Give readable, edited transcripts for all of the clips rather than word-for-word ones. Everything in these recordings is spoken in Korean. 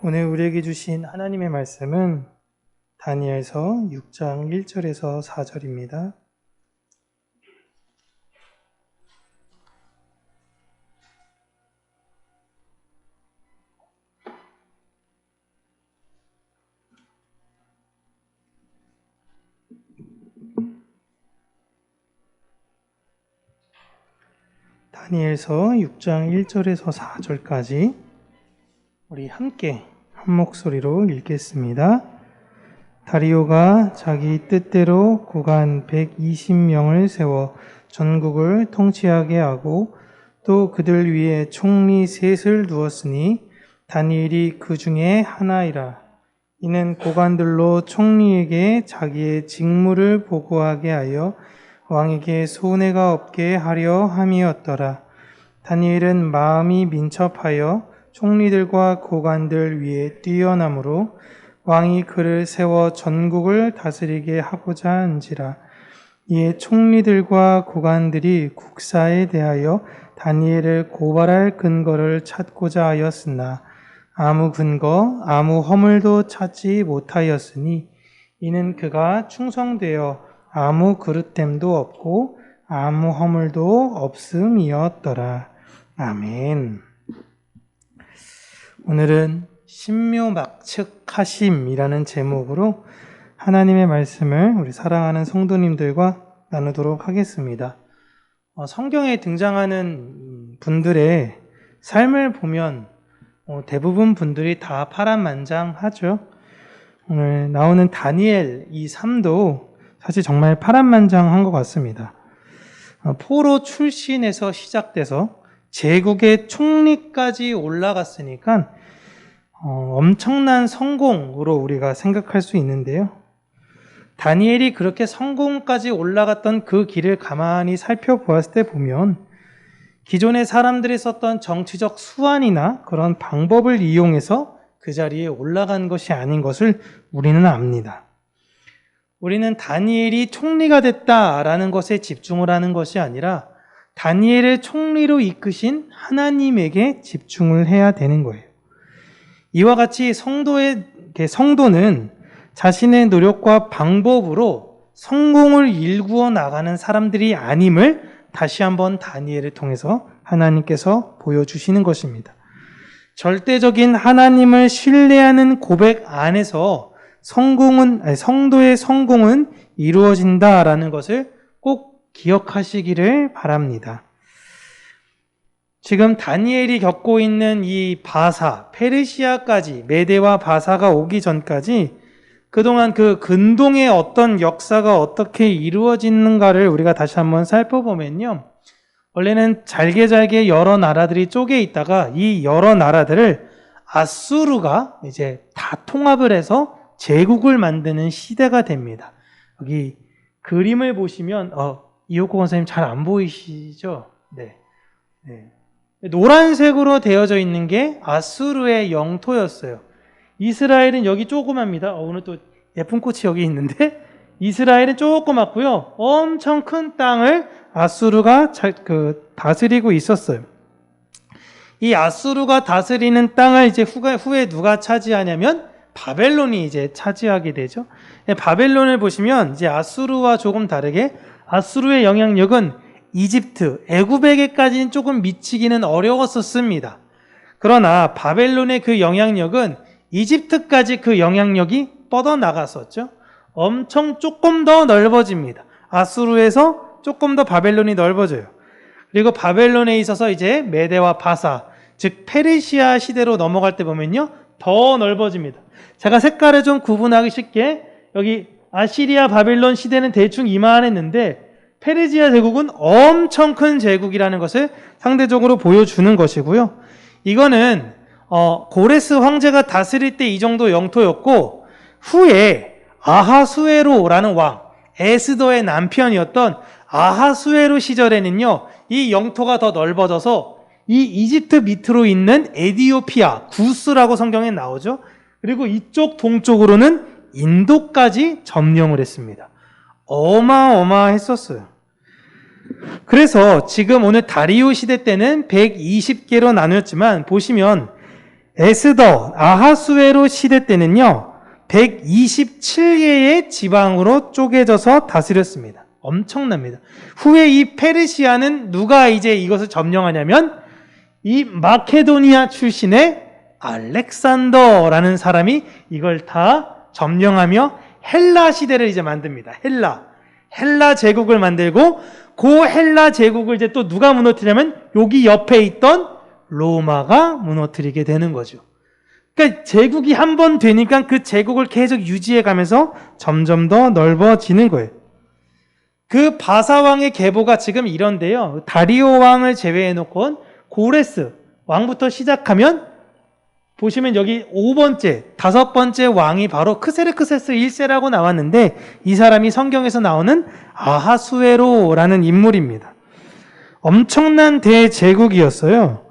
오늘 우리에게 주신 하나님의 말씀은 다니엘서 6장 1절에서 4절입니다. 다니엘서 6장 1절에서 4절까지 우리 함께 한 목소리로 읽겠습니다. 다리오가 자기 뜻대로 고관 120명을 세워 전국을 통치하게 하고 또 그들 위에 총리 셋을 두었으니 다니엘이 그 중에 하나이라. 이는 고관들로 총리에게 자기의 직무를 보고하게 하여 왕에게 손해가 없게 하려 함이었더라. 다니엘은 마음이 민첩하여 총리들과 고관들 위에 뛰어나므로 왕이 그를 세워 전국을 다스리게 하고자 한지라. 이에 총리들과 고관들이 국사에 대하여 다니엘을 고발할 근거를 찾고자 하였으나 아무 근거, 아무 허물도 찾지 못하였으니 이는 그가 충성되어 아무 그릇됨도 없고 아무 허물도 없음이었더라. 아멘. 오늘은 신묘막측하심이라는 제목으로 하나님의 말씀을 우리 사랑하는 성도님들과 나누도록 하겠습니다. 성경에 등장하는 분들의 삶을 보면 대부분 분들이 다 파란만장하죠. 오늘 나오는 다니엘 이 삶도 사실 정말 파란만장한 것 같습니다. 포로 출신에서 시작돼서 제국의 총리까지 올라갔으니까 엄청난 성공으로 우리가 생각할 수 있는데요. 다니엘이 그렇게 성공까지 올라갔던 그 길을 가만히 살펴보았을 때 보면 기존의 사람들이 썼던 정치적 수완이나 그런 방법을 이용해서 그 자리에 올라간 것이 아닌 것을 우리는 압니다. 우리는 다니엘이 총리가 됐다라는 것에 집중을 하는 것이 아니라 다니엘을 총리로 이끄신 하나님에게 집중을 해야 되는 거예요. 이와 같이 성도는 자신의 노력과 방법으로 성공을 일구어 나가는 사람들이 아님을 다시 한번 다니엘을 통해서 하나님께서 보여주시는 것입니다. 절대적인 하나님을 신뢰하는 고백 안에서 성도의 성공은 이루어진다라는 것을 꼭 기억하시기를 바랍니다. 지금 다니엘이 겪고 있는 이 바사, 페르시아까지 메대와 바사가 오기 전까지 그동안 그 근동의 어떤 역사가 어떻게 이루어지는가를 우리가 다시 한번 살펴보면요. 원래는 잘게 여러 나라들이 쪼개 있다가 이 여러 나라들을 아수르가 이제 다 통합을 해서 제국을 만드는 시대가 됩니다. 여기 그림을 보시면 이호코 권사님 잘 안 보이시죠? 네. 노란색으로 되어져 있는 게 아수르의 영토였어요. 이스라엘은 여기 조그맣니다. 오늘 또 예쁜 꽃이 여기 있는데 이스라엘은 조그맣고요. 엄청 큰 땅을 아수르가 다스리고 있었어요. 이 아수르가 다스리는 땅을 이제 후에 누가 차지하냐면 바벨론이 이제 차지하게 되죠. 바벨론을 보시면 이제 아수르와 조금 다르게 아수르의 영향력은 이집트, 애굽에게까지는 조금 미치기는 어려웠었습니다. 그러나 바벨론의 그 영향력은 이집트까지 그 영향력이 뻗어나갔었죠. 엄청 조금 더 넓어집니다. 아수르에서 조금 더 바벨론이 넓어져요. 그리고 바벨론에 있어서 이제 메대와 바사, 즉 페르시아 시대로 넘어갈 때 보면요, 더 넓어집니다. 제가 색깔을 좀 구분하기 쉽게 여기 아시리아 바벨론 시대는 대충 이만했는데 페르시아 제국은 엄청 큰 제국이라는 것을 상대적으로 보여주는 것이고요. 이거는 고레스 황제가 다스릴 때 이 정도 영토였고 후에 아하수에로라는 왕, 에스더의 남편이었던 아하수에로 시절에는요, 이 영토가 더 넓어져서 이 이집트 밑으로 있는 에디오피아, 구스라고 성경에 나오죠. 그리고 이쪽 동쪽으로는 인도까지 점령을 했습니다. 어마어마했었어요. 그래서 지금 오늘 다리오 시대 때는 120개로 나누었지만 보시면 에스더, 아하수에로 시대 때는요, 127개의 지방으로 쪼개져서 다스렸습니다. 엄청납니다. 후에 이 페르시아는 누가 이제 이것을 점령하냐면 이 마케도니아 출신의 알렉산더라는 사람이 이걸 다 점령하며 헬라 시대를 이제 만듭니다. 헬라 제국을 만들고 그 헬라 제국을 이제 또 누가 무너뜨리냐면 여기 옆에 있던 로마가 무너뜨리게 되는 거죠. 그러니까 제국이 한 번 되니까 그 제국을 계속 유지해 가면서 점점 더 넓어지는 거예요. 그 바사왕의 계보가 지금 이런데요. 다리오 왕을 제외해 놓고 고레스 왕부터 시작하면 보시면 여기 5번째, 5번째 왕이 바로 크세르크세스 1세라고 나왔는데 이 사람이 성경에서 나오는 아하수에로라는 인물입니다. 엄청난 대제국이었어요.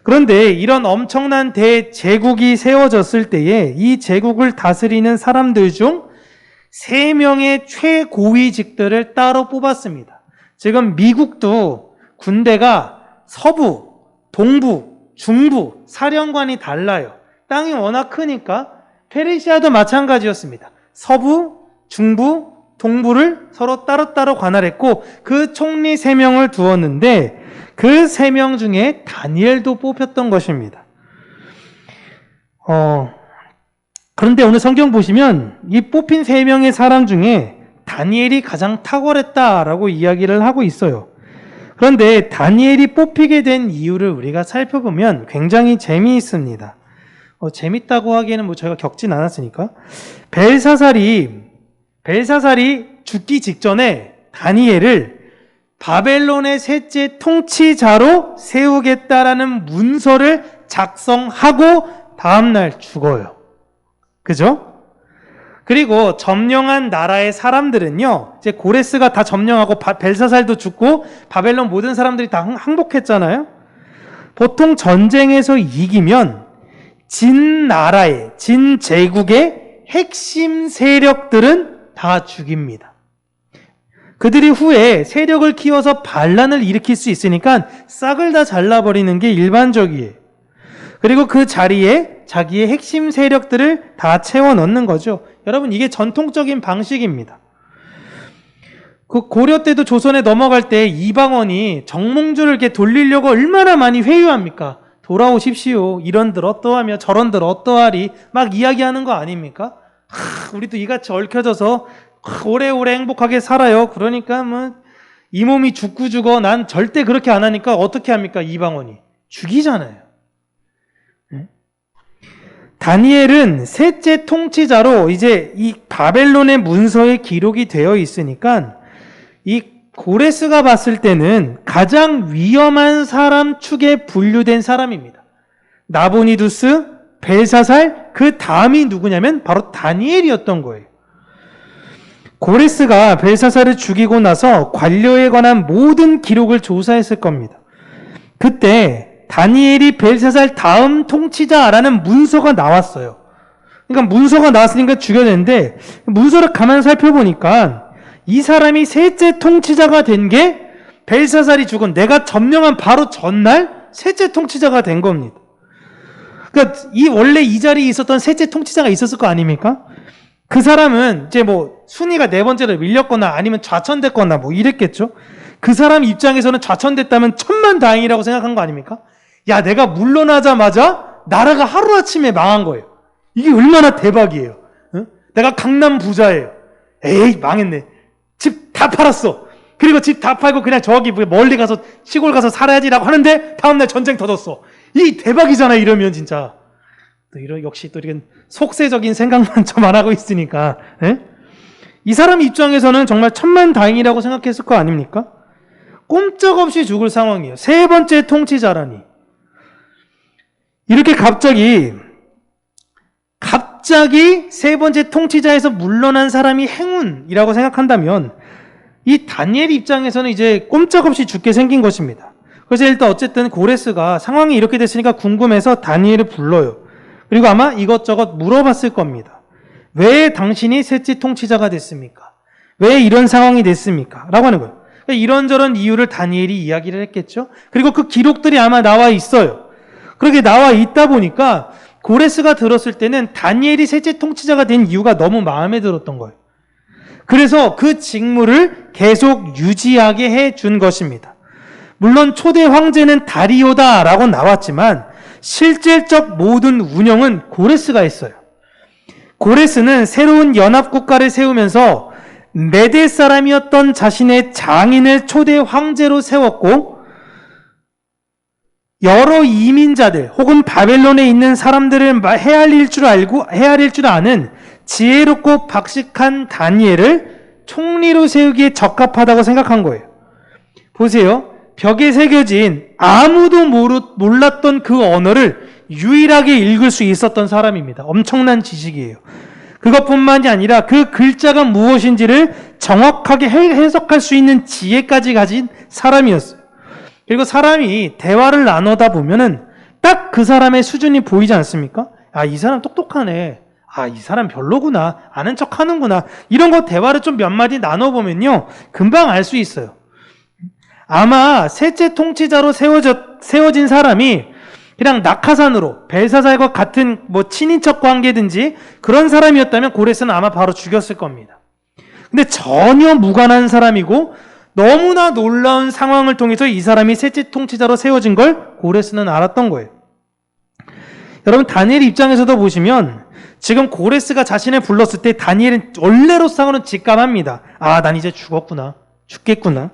그런데 이런 엄청난 대제국이 세워졌을 때에 이 제국을 다스리는 사람들 중 3명의 최고위직들을 따로 뽑았습니다. 지금 미국도 군대가 서부, 동부, 중부, 사령관이 달라요. 땅이 워낙 크니까 페르시아도 마찬가지였습니다. 서부, 중부, 동부를 서로 따로따로 관할했고 그 총리 3명을 두었는데 그 3명 중에 다니엘도 뽑혔던 것입니다. 그런데 오늘 성경 보시면 이 뽑힌 3명의 사람 중에 다니엘이 가장 탁월했다라고 이야기를 하고 있어요. 그런데 다니엘이 뽑히게 된 이유를 우리가 살펴보면 굉장히 재미있습니다. 재밌다고 하기에는 뭐 저희가 겪진 않았으니까. 벨사살이 죽기 직전에 다니엘을 바벨론의 셋째 통치자로 세우겠다라는 문서를 작성하고 다음날 죽어요. 그죠? 그리고 점령한 나라의 사람들은요, 이제 고레스가 다 점령하고 벨사살도 죽고 바벨론 모든 사람들이 다 항복했잖아요. 보통 전쟁에서 이기면 진 나라의, 진 제국의 핵심 세력들은 다 죽입니다. 그들이 후에 세력을 키워서 반란을 일으킬 수 있으니까 싹을 다 잘라버리는 게 일반적이에요. 그리고 그 자리에 자기의 핵심 세력들을 다 채워 넣는 거죠. 여러분, 이게 전통적인 방식입니다. 그 고려 때도 조선에 넘어갈 때 이방원이 정몽주를 이렇게 돌리려고 얼마나 많이 회유합니까? 돌아오십시오. 이런들 어떠하며 저런들 어떠하리 막 이야기하는 거 아닙니까? 우리도 이같이 얽혀져서 오래오래 행복하게 살아요. 그러니까 뭐 이 몸이 죽고 죽어. 난 절대 그렇게 안 하니까 어떻게 합니까? 이방원이 죽이잖아요. 다니엘은 셋째 통치자로 이제 이 바벨론의 문서에 기록이 되어 있으니까 이 고레스가 봤을 때는 가장 위험한 사람 축에 분류된 사람입니다. 나보니두스, 벨사살, 그 다음이 누구냐면 바로 다니엘이었던 거예요. 고레스가 벨사살을 죽이고 나서 관료에 관한 모든 기록을 조사했을 겁니다. 그때 다니엘이 벨사살 다음 통치자라는 문서가 나왔어요. 그러니까 문서가 나왔으니까 죽여야 되는데 문서를 가만히 살펴보니까 이 사람이 셋째 통치자가 된 게 벨사살이 죽은 내가 점령한 바로 전날 셋째 통치자가 된 겁니다. 그러니까 원래 이 자리에 있었던 셋째 통치자가 있었을 거 아닙니까? 그 사람은 이제 뭐 순위가 4번째로 밀렸거나 아니면 좌천됐거나 뭐 이랬겠죠. 그 사람 입장에서는 좌천됐다면 천만다행이라고 생각한 거 아닙니까? 야, 내가 물러나자마자 나라가 하루아침에 망한 거예요. 이게 얼마나 대박이에요. 응? 내가 강남 부자예요. 에이, 망했네. 집 다 팔았어. 그리고 집 다 팔고 그냥 저기 멀리 가서 시골 가서 살아야지라고 하는데 다음날 전쟁 터졌어. 이 대박이잖아. 이러면 진짜 또 역시 또 이런 속세적인 생각만 좀 안 하고 있으니까. 에? 이 사람 입장에서는 정말 천만다행이라고 생각했을 거 아닙니까? 꼼짝없이 죽을 상황이에요. 3번째 통치자라니. 이렇게 갑자기 3번째 통치자에서 물러난 사람이 행운이라고 생각한다면 이 다니엘 입장에서는 이제 꼼짝없이 죽게 생긴 것입니다. 그래서 일단 어쨌든 고레스가 상황이 이렇게 됐으니까 궁금해서 다니엘을 불러요. 그리고 아마 이것저것 물어봤을 겁니다. 왜 당신이 셋째 통치자가 됐습니까? 왜 이런 상황이 됐습니까? 라고 하는 거예요. 그러니까 이런저런 이유를 다니엘이 이야기를 했겠죠. 그리고 그 기록들이 아마 나와 있어요. 그렇게 나와 있다 보니까 고레스가 들었을 때는 다니엘이 셋째 통치자가 된 이유가 너무 마음에 들었던 거예요. 그래서 그 직무를 계속 유지하게 해준 것입니다. 물론 초대 황제는 다리오다라고 나왔지만 실질적 모든 운영은 고레스가 했어요. 고레스는 새로운 연합국가를 세우면서 메대 사람이었던 자신의 장인을 초대 황제로 세웠고 여러 이민자들 혹은 바벨론에 있는 사람들을 헤아릴 줄 아는 지혜롭고 박식한 다니엘을 총리로 세우기에 적합하다고 생각한 거예요. 보세요. 벽에 새겨진 아무도 몰랐던 그 언어를 유일하게 읽을 수 있었던 사람입니다. 엄청난 지식이에요. 그것뿐만이 아니라 그 글자가 무엇인지를 정확하게 해석할 수 있는 지혜까지 가진 사람이었어요. 그리고 사람이 대화를 나누다 보면은 딱 그 사람의 수준이 보이지 않습니까? 아, 이 사람 똑똑하네. 아, 이 사람 별로구나. 아는 척 하는구나. 이런 거 대화를 좀 몇 마디 나눠보면요. 금방 알 수 있어요. 아마 셋째 통치자로 세워진 사람이 그냥 낙하산으로 벨사살과 같은 친인척 관계든지 그런 사람이었다면 고레스는 아마 바로 죽였을 겁니다. 근데 전혀 무관한 사람이고 너무나 놀라운 상황을 통해서 이 사람이 셋째 통치자로 세워진 걸 고레스는 알았던 거예요. 여러분, 다니엘 입장에서도 보시면 지금 고레스가 자신을 불렀을 때 다니엘은 원래로서는 직감합니다. 아, 난 이제 죽겠구나.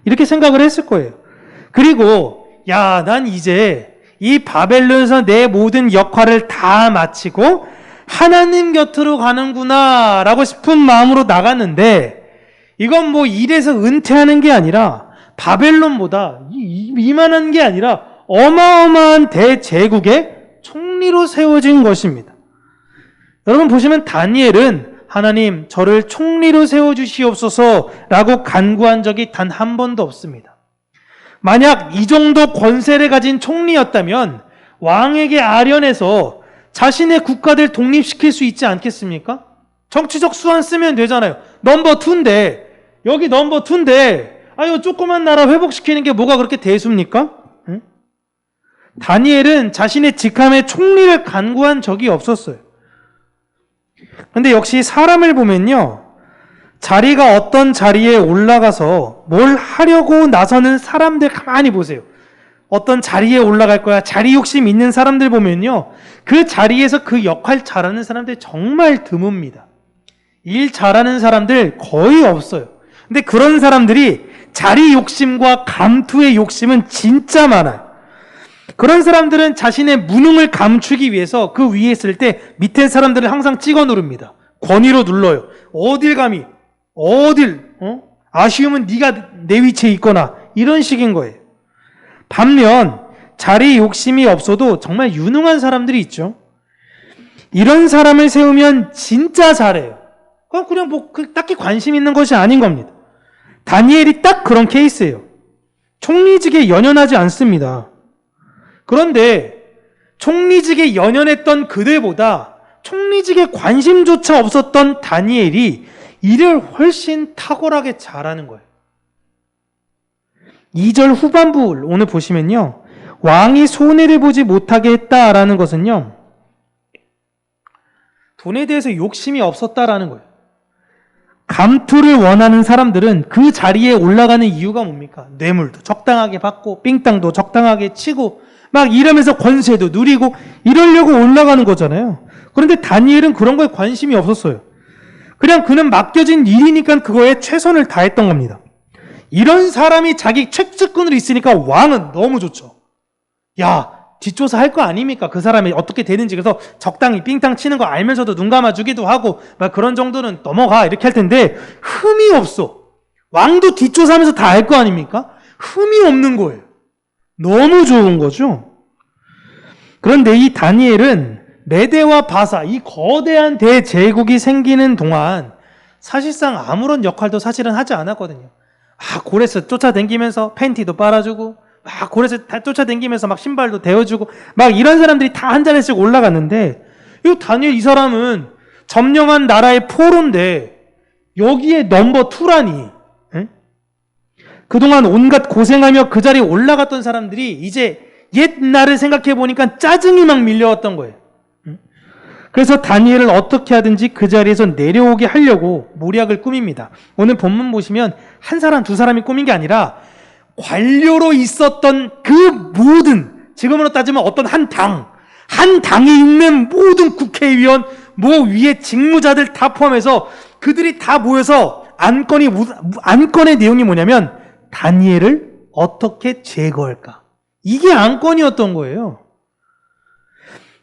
이렇게 생각을 했을 거예요. 그리고 야, 난 이제 이 바벨론에서 내 모든 역할을 다 마치고 하나님 곁으로 가는구나 라고 싶은 마음으로 나갔는데 이건 일에서 은퇴하는 게 아니라 바벨론보다 이만한 게 아니라 어마어마한 대제국의 총리로 세워진 것입니다. 여러분 보시면 다니엘은 하나님 저를 총리로 세워주시옵소서 라고 간구한 적이 단 한 번도 없습니다. 만약 이 정도 권세를 가진 총리였다면 왕에게 아련해서 자신의 국가들 독립시킬 수 있지 않겠습니까? 정치적 수완 쓰면 되잖아요. 넘버 2인데 여기 넘버 2인데 이 조그만 나라 회복시키는 게 뭐가 그렇게 대수입니까? 응? 다니엘은 자신의 직함에 총리를 간구한 적이 없었어요. 근데 역시 사람을 보면요. 자리가 어떤 자리에 올라가서 뭘 하려고 나서는 사람들 가만히 보세요. 어떤 자리에 올라갈 거야. 자리 욕심 있는 사람들 보면요. 그 자리에서 그 역할 잘하는 사람들 정말 드뭅니다. 일 잘하는 사람들 거의 없어요. 근데 그런 사람들이 자리 욕심과 감투의 욕심은 진짜 많아요. 그런 사람들은 자신의 무능을 감추기 위해서 그 위에 있을 때 밑에 사람들을 항상 찍어 누릅니다. 권위로 눌러요. 어딜 감히 아쉬우면 네가 내 위치에 있거나 이런 식인 거예요. 반면 자리 욕심이 없어도 정말 유능한 사람들이 있죠. 이런 사람을 세우면 진짜 잘해요. 그냥 딱히 관심 있는 것이 아닌 겁니다. 다니엘이 딱 그런 케이스예요. 총리직에 연연하지 않습니다. 그런데 총리직에 연연했던 그들보다 총리직에 관심조차 없었던 다니엘이 일을 훨씬 탁월하게 잘하는 거예요. 2절 후반부 오늘 보시면요. 왕이 손해를 보지 못하게 했다라는 것은요. 돈에 대해서 욕심이 없었다라는 거예요. 감투를 원하는 사람들은 그 자리에 올라가는 이유가 뭡니까? 뇌물도 적당하게 받고 삥땅도 적당하게 치고 막 이러면서 권세도 누리고 이러려고 올라가는 거잖아요. 그런데 다니엘은 그런 거에 관심이 없었어요. 그냥 그는 맡겨진 일이니까 그거에 최선을 다했던 겁니다. 이런 사람이 자기 책직권으로 있으니까 왕은 너무 좋죠. 야, 뒷조사 할 거 아닙니까? 그 사람이 어떻게 되는지. 그래서 적당히 삥땅 치는 거 알면서도 눈 감아주기도 하고 막 그런 정도는 넘어가 이렇게 할 텐데 흠이 없어. 왕도 뒷조사하면서 다 알 거 아닙니까? 흠이 없는 거예요. 너무 좋은 거죠. 그런데 이 다니엘은 메대와 바사, 이 거대한 대제국이 생기는 동안 사실상 아무런 역할도 사실은 하지 않았거든요. 고레스 쫓아다니면서 팬티도 빨아주고 고레스 쫓아다니면서 막 신발도 대어주고 막 이런 사람들이 다 한 자리씩 올라갔는데 이 다니엘 이 사람은 점령한 나라의 포로인데 여기에 넘버 2라니. 그동안 온갖 고생하며 그 자리에 올라갔던 사람들이 이제 옛날을 생각해 보니까 짜증이 막 밀려왔던 거예요. 그래서 다니엘을 어떻게 하든지 그 자리에서 내려오게 하려고 모략을 꾸밉니다. 오늘 본문 보시면 한 사람, 두 사람이 꾸민 게 아니라 관료로 있었던 그 모든, 지금으로 따지면 어떤 한 당에 있는 모든 국회의원, 위에 직무자들 다 포함해서 그들이 다 모여서 안건의 내용이 뭐냐면 다니엘을 어떻게 제거할까? 이게 안건이었던 거예요.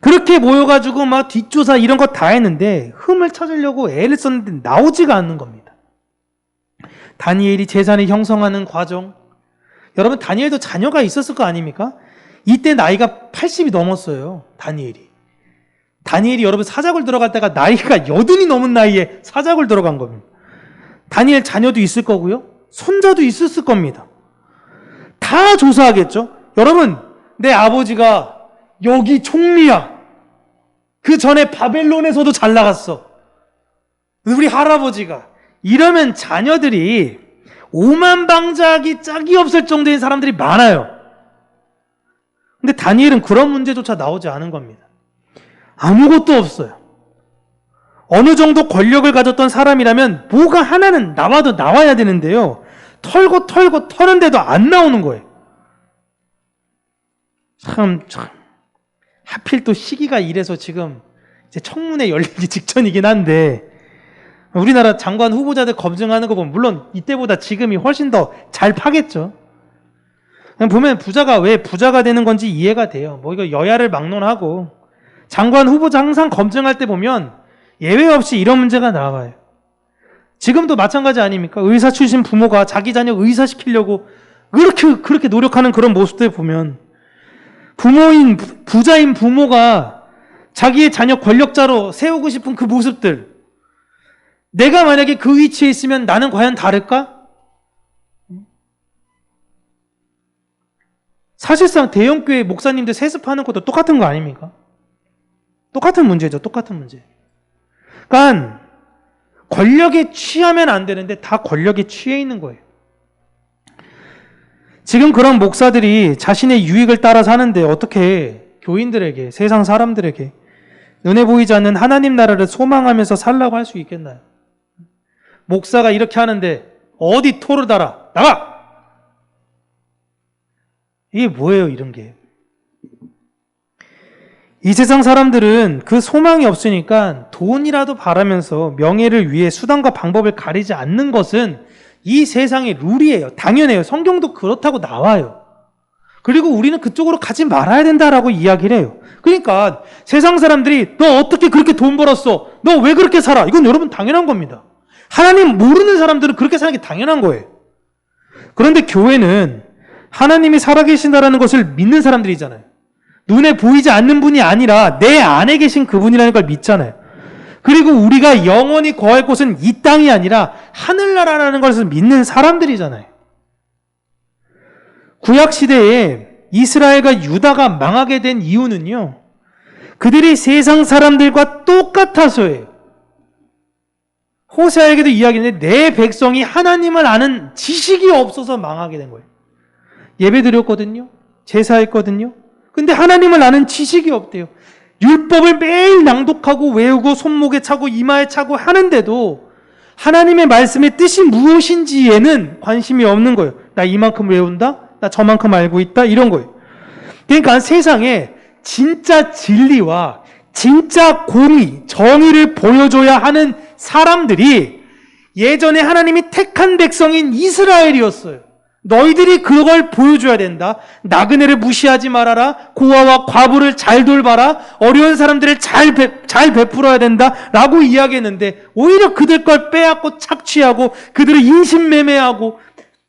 그렇게 모여가지고 막 뒷조사 이런 거 다 했는데 흠을 찾으려고 애를 썼는데 나오지가 않는 겁니다. 다니엘이 재산을 형성하는 과정. 여러분, 다니엘도 자녀가 있었을 거 아닙니까? 이때 나이가 80이 넘었어요. 다니엘이 여러분 사자굴 들어갈 때가 나이가 80이 넘은 나이에 사자굴 들어간 겁니다. 다니엘 자녀도 있을 거고요. 손자도 있었을 겁니다. 다 조사하겠죠. 여러분, 내 아버지가 여기 총리야. 그 전에 바벨론에서도 잘 나갔어. 우리 할아버지가. 이러면 자녀들이 오만방자하기 짝이 없을 정도의 사람들이 많아요. 근데 다니엘은 그런 문제조차 나오지 않은 겁니다. 아무것도 없어요. 어느 정도 권력을 가졌던 사람이라면 뭐가 하나는 나와야 되는데요. 털고 터는데도 안 나오는 거예요. 참. 하필 또 시기가 이래서 지금 이제 청문회 열리기 직전이긴 한데 우리나라 장관 후보자들 검증하는 거 보면 물론 이때보다 지금이 훨씬 더 잘 파겠죠. 보면 부자가 왜 부자가 되는 건지 이해가 돼요. 이거 여야를 막론하고 장관 후보자 항상 검증할 때 보면 예외 없이 이런 문제가 나와요. 지금도 마찬가지 아닙니까? 의사 출신 부모가 자기 자녀 의사시키려고 그렇게 노력하는 그런 모습들 보면 부자인 부모가 자기의 자녀 권력자로 세우고 싶은 그 모습들, 내가 만약에 그 위치에 있으면 나는 과연 다를까? 사실상 대형교회 목사님들 세습하는 것도 똑같은 거 아닙니까? 똑같은 문제죠. 똑같은 문제. 그러니까 권력에 취하면 안 되는데 다 권력에 취해 있는 거예요. 지금 그런 목사들이 자신의 유익을 따라 사는데 어떻게 교인들에게, 세상 사람들에게 눈에 보이지 않는 하나님 나라를 소망하면서 살라고 할 수 있겠나요? 목사가 이렇게 하는데 어디 토를 달아? 나가! 이게 뭐예요, 이런 게? 이 세상 사람들은 그 소망이 없으니까 돈이라도 바라면서 명예를 위해 수단과 방법을 가리지 않는 것은 이 세상의 룰이에요. 당연해요. 성경도 그렇다고 나와요. 그리고 우리는 그쪽으로 가지 말아야 된다라고 이야기를 해요. 그러니까 세상 사람들이 너 어떻게 그렇게 돈 벌었어? 너 왜 그렇게 살아? 이건 여러분 당연한 겁니다. 하나님 모르는 사람들은 그렇게 사는 게 당연한 거예요. 그런데 교회는 하나님이 살아계신다라는 것을 믿는 사람들이잖아요. 눈에 보이지 않는 분이 아니라 내 안에 계신 그분이라는 걸 믿잖아요. 그리고 우리가 영원히 거할 곳은 이 땅이 아니라 하늘나라라는 것을 믿는 사람들이잖아요. 구약시대에 이스라엘과 유다가 망하게 된 이유는요, 그들이 세상 사람들과 똑같아서예요. 호세아에게도 이야기했는데 내 백성이 하나님을 아는 지식이 없어서 망하게 된 거예요. 예배드렸거든요. 제사했거든요. 근데 하나님을 아는 지식이 없대요. 율법을 매일 낭독하고 외우고 손목에 차고 이마에 차고 하는데도 하나님의 말씀의 뜻이 무엇인지에는 관심이 없는 거예요. 나 이만큼 외운다? 나 저만큼 알고 있다? 이런 거예요. 그러니까 세상에 진짜 진리와 진짜 공의, 정의를 보여줘야 하는 사람들이 예전에 하나님이 택한 백성인 이스라엘이었어요. 너희들이 그걸 보여줘야 된다. 나그네를 무시하지 말아라. 고아와 과부를 잘 돌봐라. 어려운 사람들을 잘 베풀어야 된다. 라고 이야기했는데 오히려 그들 걸 빼앗고 착취하고 그들을 인신매매하고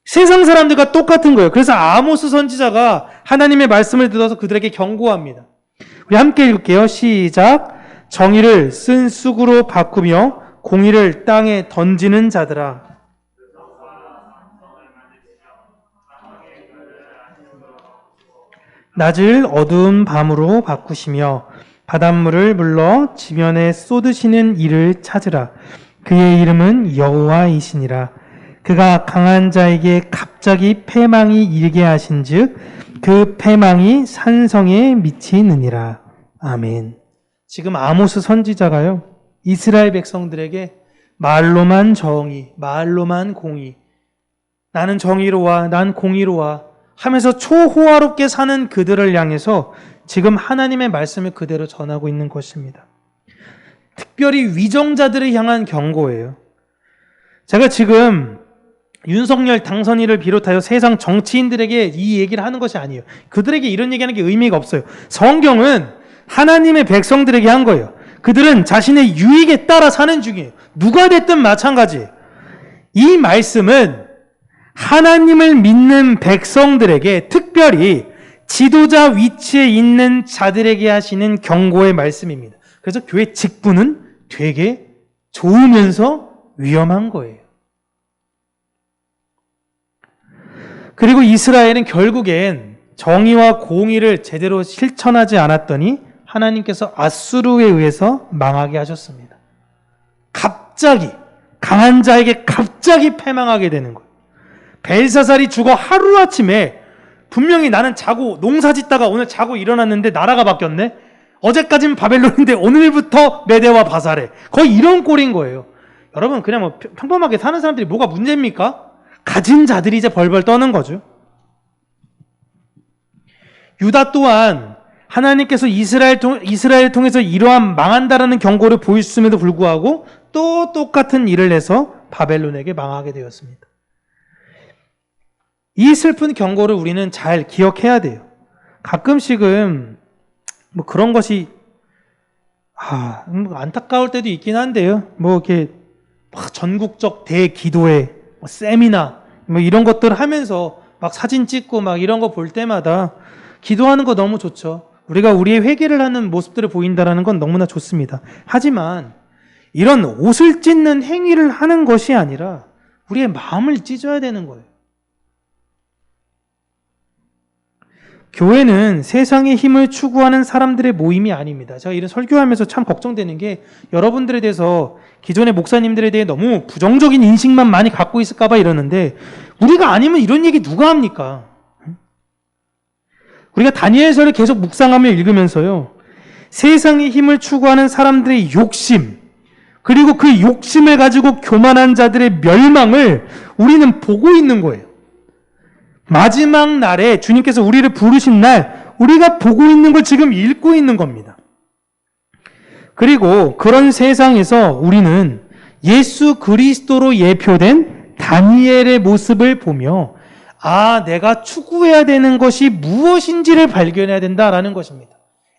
세상 사람들과 똑같은 거예요. 그래서 아모스 선지자가 하나님의 말씀을 들어서 그들에게 경고합니다. 우리 함께 읽을게요. 시작. 정의를 쓴 쑥으로 바꾸며 공의를 땅에 던지는 자들아. 낮을 어두운 밤으로 바꾸시며 바닷물을 물러 지면에 쏟으시는 이를 찾으라. 그의 이름은 여호와이시니라. 그가 강한 자에게 갑자기 패망이 일게 하신즉 그 패망이 산성에 미치느니라. 아멘. 지금 아모스 선지자가요, 이스라엘 백성들에게 말로만 정의, 말로만 공의, 나는 정의로와 난 공의로와 하면서 초호화롭게 사는 그들을 향해서 지금 하나님의 말씀을 그대로 전하고 있는 것입니다. 특별히 위정자들을 향한 경고예요. 제가 지금 윤석열 당선인을 비롯하여 세상 정치인들에게 이 얘기를 하는 것이 아니에요. 그들에게 이런 얘기하는 게 의미가 없어요. 성경은 하나님의 백성들에게 한 거예요. 그들은 자신의 유익에 따라 사는 중이에요. 누가 됐든 마찬가지예요. 이 말씀은 하나님을 믿는 백성들에게, 특별히 지도자 위치에 있는 자들에게 하시는 경고의 말씀입니다. 그래서 교회 직분은 되게 좋으면서 위험한 거예요. 그리고 이스라엘은 결국엔 정의와 공의를 제대로 실천하지 않았더니 하나님께서 아수르에 의해서 망하게 하셨습니다. 갑자기 강한 자에게 갑자기 패망하게 되는 거예요. 벨사살이 죽어 하루아침에 분명히 나는 자고 농사 짓다가 오늘 자고 일어났는데 나라가 바뀌었네. 어제까지는 바벨론인데 오늘부터 메대와 바살에. 거의 이런 꼴인 거예요. 여러분, 그냥 뭐 평범하게 사는 사람들이 뭐가 문제입니까? 가진 자들이 이제 벌벌 떠는 거죠. 유다 또한 하나님께서 이스라엘을 통해서 이러한 망한다라는 경고를 보였음에도 불구하고 또 똑같은 일을 해서 바벨론에게 망하게 되었습니다. 이 슬픈 경고를 우리는 잘 기억해야 돼요. 가끔씩은 뭐 그런 것이 안타까울 때도 있긴 한데요. 뭐 이렇게 전국적 대기도회, 세미나 뭐 이런 것들 하면서 막 사진 찍고 막 이런 거 볼 때마다 기도하는 거 너무 좋죠. 우리가 우리의 회개를 하는 모습들을 보인다라는 건 너무나 좋습니다. 하지만 이런 옷을 찢는 행위를 하는 것이 아니라 우리의 마음을 찢어야 되는 거예요. 교회는 세상의 힘을 추구하는 사람들의 모임이 아닙니다. 제가 이런 설교하면서 참 걱정되는 게 여러분들에 대해서 기존의 목사님들에 대해 너무 부정적인 인식만 많이 갖고 있을까 봐 이러는데 우리가 아니면 이런 얘기 누가 합니까? 우리가 다니엘서를 계속 묵상하며 읽으면서요. 세상의 힘을 추구하는 사람들의 욕심, 그리고 그 욕심을 가지고 교만한 자들의 멸망을 우리는 보고 있는 거예요. 마지막 날에 주님께서 우리를 부르신 날 우리가 보고 있는 걸 지금 읽고 있는 겁니다. 그리고 그런 세상에서 우리는 예수 그리스도로 예표된 다니엘의 모습을 보며 내가 추구해야 되는 것이 무엇인지를 발견해야 된다라는 것입니다.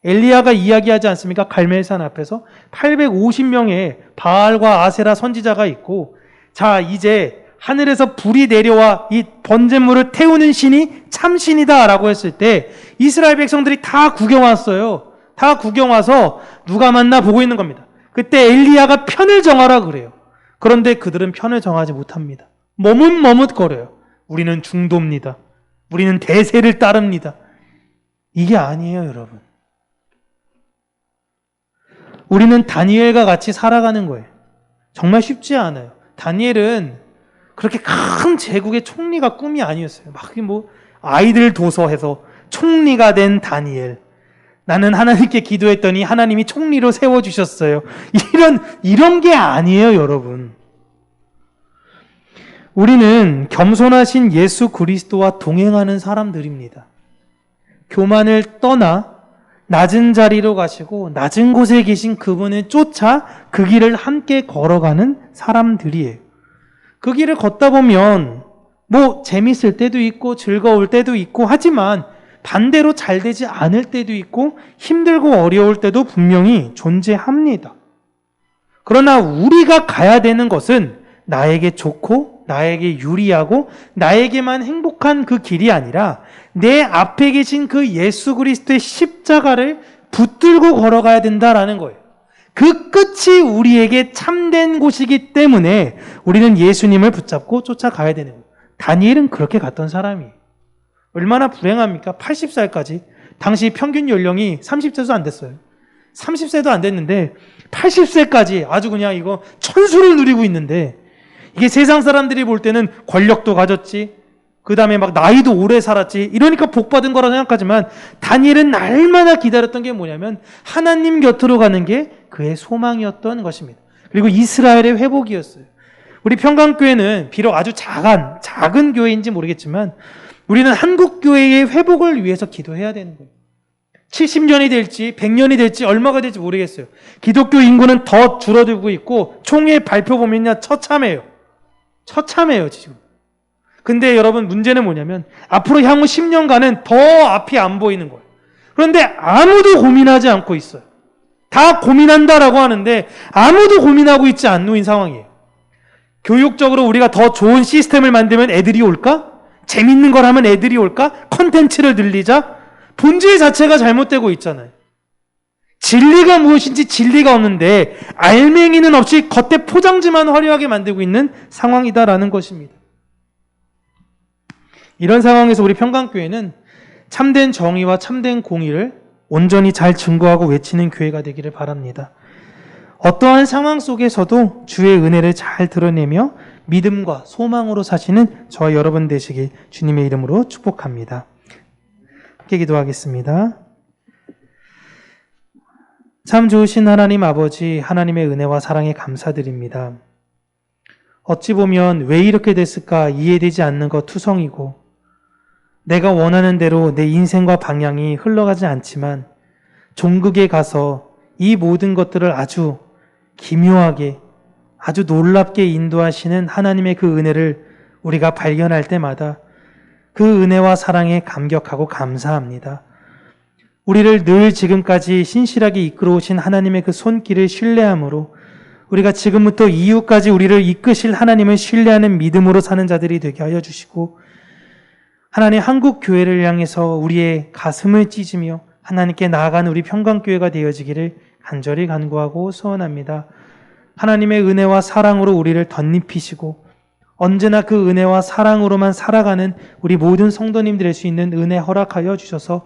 엘리야가 이야기하지 않습니까? 갈멜산 앞에서 850명의 바알과 아세라 선지자가 있고, 자, 이제 하늘에서 불이 내려와 이 번제물을 태우는 신이 참신이다 라고 했을 때 이스라엘 백성들이 다 구경 왔어요. 다 구경 와서 누가 맞나 보고 있는 겁니다. 그때 엘리야가 편을 정하라 그래요. 그런데 그들은 편을 정하지 못합니다. 머뭇머뭇거려요. 우리는 중도입니다. 우리는 대세를 따릅니다. 이게 아니에요, 여러분. 우리는 다니엘과 같이 살아가는 거예요. 정말 쉽지 않아요. 다니엘은 그렇게 큰 제국의 총리가 꿈이 아니었어요. 막 뭐 아이들 도서해서 총리가 된 다니엘. 나는 하나님께 기도했더니 하나님이 총리로 세워주셨어요. 이런 게 아니에요, 여러분. 우리는 겸손하신 예수 그리스도와 동행하는 사람들입니다. 교만을 떠나 낮은 자리로 가시고 낮은 곳에 계신 그분을 쫓아 그 길을 함께 걸어가는 사람들이에요. 그 길을 걷다 보면 뭐 재밌을 때도 있고 즐거울 때도 있고 하지만 반대로 잘 되지 않을 때도 있고 힘들고 어려울 때도 분명히 존재합니다. 그러나 우리가 가야 되는 것은 나에게 좋고 나에게 유리하고 나에게만 행복한 그 길이 아니라 내 앞에 계신 그 예수 그리스도의 십자가를 붙들고 걸어가야 된다라는 거예요. 그 끝이 우리에게 참된 곳이기 때문에 우리는 예수님을 붙잡고 쫓아가야 되는 거예요. 다니엘은 그렇게 갔던 사람이에요. 얼마나 불행합니까? 80살까지. 당시 평균 연령이 30세도 안 됐어요. 30세도 안 됐는데 80세까지 아주 그냥 이거 천수를 누리고 있는데 이게 세상 사람들이 볼 때는 권력도 가졌지, 그 다음에 막 나이도 오래 살았지, 이러니까 복 받은 거라 생각하지만 다니엘은 날마다 기다렸던 게 뭐냐면 하나님 곁으로 가는 게 그의 소망이었던 것입니다. 그리고 이스라엘의 회복이었어요. 우리 평강교회는 비록 아주 작은 교회인지 모르겠지만 우리는 한국교회의 회복을 위해서 기도해야 되는 거예요. 70년이 될지 100년이 될지 얼마가 될지 모르겠어요. 기독교 인구는 더 줄어들고 있고 총회 발표 보면요 처참해요. 처참해요 지금. 근데 여러분 문제는 뭐냐면 앞으로 향후 10년간은 더 앞이 안 보이는 거예요. 그런데 아무도 고민하지 않고 있어요. 다 고민한다라고 하는데 아무도 고민하고 있지 않는 상황이에요. 교육적으로 우리가 더 좋은 시스템을 만들면 애들이 올까? 재밌는 걸 하면 애들이 올까? 컨텐츠를 늘리자? 본질 자체가 잘못되고 있잖아요. 진리가 무엇인지 진리가 없는데 알맹이는 없이 겉에 포장지만 화려하게 만들고 있는 상황이다라는 것입니다. 이런 상황에서 우리 평강교회는 참된 정의와 참된 공의를 온전히 잘 증거하고 외치는 교회가 되기를 바랍니다. 어떠한 상황 속에서도 주의 은혜를 잘 드러내며 믿음과 소망으로 사시는 저와 여러분 되시길 주님의 이름으로 축복합니다. 함께 기도하겠습니다. 참 좋으신 하나님 아버지, 하나님의 은혜와 사랑에 감사드립니다. 어찌 보면 왜 이렇게 됐을까 이해되지 않는 것 투성이고 내가 원하는 대로 내 인생과 방향이 흘러가지 않지만 종극에 가서 이 모든 것들을 아주 기묘하게 아주 놀랍게 인도하시는 하나님의 그 은혜를 우리가 발견할 때마다 그 은혜와 사랑에 감격하고 감사합니다. 우리를 늘 지금까지 신실하게 이끌어 오신 하나님의 그 손길을 신뢰함으로 우리가 지금부터 이후까지 우리를 이끄실 하나님을 신뢰하는 믿음으로 사는 자들이 되게 하여 주시고 하나님 한국 교회를 향해서 우리의 가슴을 찢으며 하나님께 나아가는 우리 평강교회가 되어지기를 간절히 간구하고 소원합니다. 하나님의 은혜와 사랑으로 우리를 덧입히시고 언제나 그 은혜와 사랑으로만 살아가는 우리 모든 성도님들 될 수 있는 은혜 허락하여 주셔서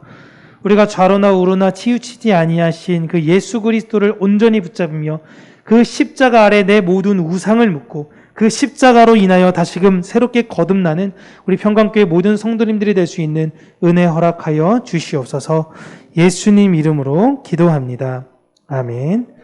우리가 좌로나 우로나 치우치지 아니하신 그 예수 그리스도를 온전히 붙잡으며 그 십자가 아래 내 모든 우상을 묻고 그 십자가로 인하여 다시금 새롭게 거듭나는 우리 평강교회 모든 성도님들이 될 수 있는 은혜 허락하여 주시옵소서. 예수님 이름으로 기도합니다. 아멘.